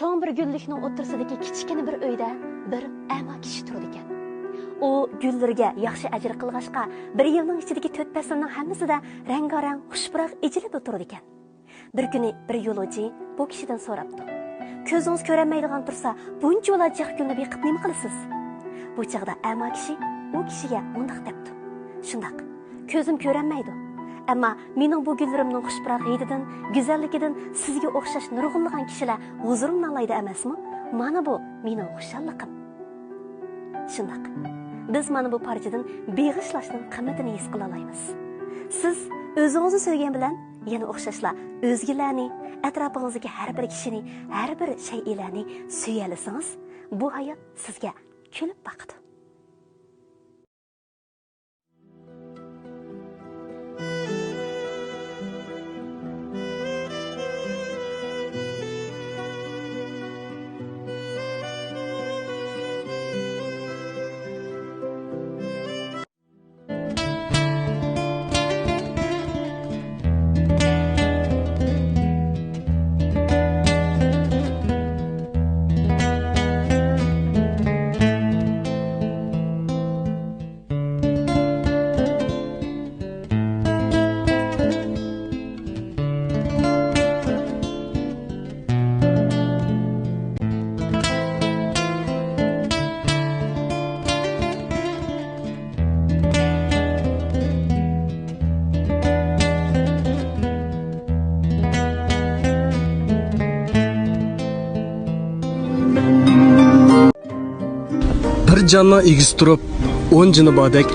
Çoğun bir güllikning o'ttirsidagi kichkina bir uyda bir ama kishi turadi ekan. U gullarga yaxshi ajr qilg'ashqa bir yilning ichidagi 4 faslning hammasida rang-rang xushpuroq ejilib o'tiradi ekan. Bir kuni bir yo'lovchi bu kishidan so'rabdi. Ko'zingiz ko'rolmaydigan tursa, buncha o'lajiq gulni beqib nima qilasiz? Bu chaqda ama kishi u kishiga mundaq debdi. Shundaq, ko'zim ko'rolmaydi. Ammo mening bu gullarimning xushpuroq hididan, go'zalligidan sizga o'xshash nurg'unlagan kishilar huzurimni oladi emasmi? Mana bu mening xushalliqim. Shundaq. Biz mana bu parchadan beg'ishlashning qimmatini his qila olamiz. Siz o'zingizni sevgan bilan yana o'xshashlar o'zgalarni, atrofingizga har bir kishini, har bir shaylarni suyalasangiz, bu hayot sizga kulib boqadi. Bir canning egisi turib, 10 jini bordek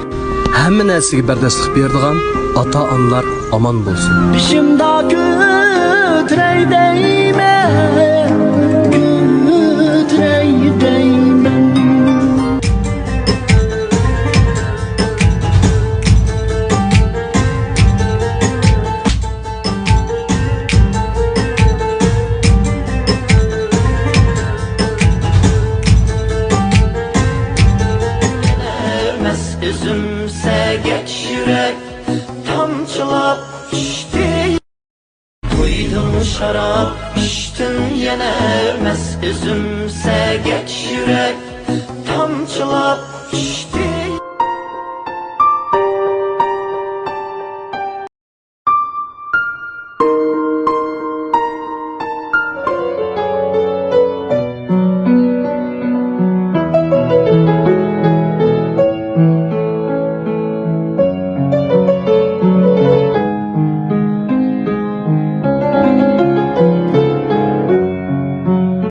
hamma narsaga bardashlik beradigan ota-onalar omon bo'lsin. Bishimda ko'tray deyman, ko'tray deyman. Üzümse geç yürek tamçılap içti. Koydum şarap içtin yine ermez. Üzümse geç yürek tamçılap içti.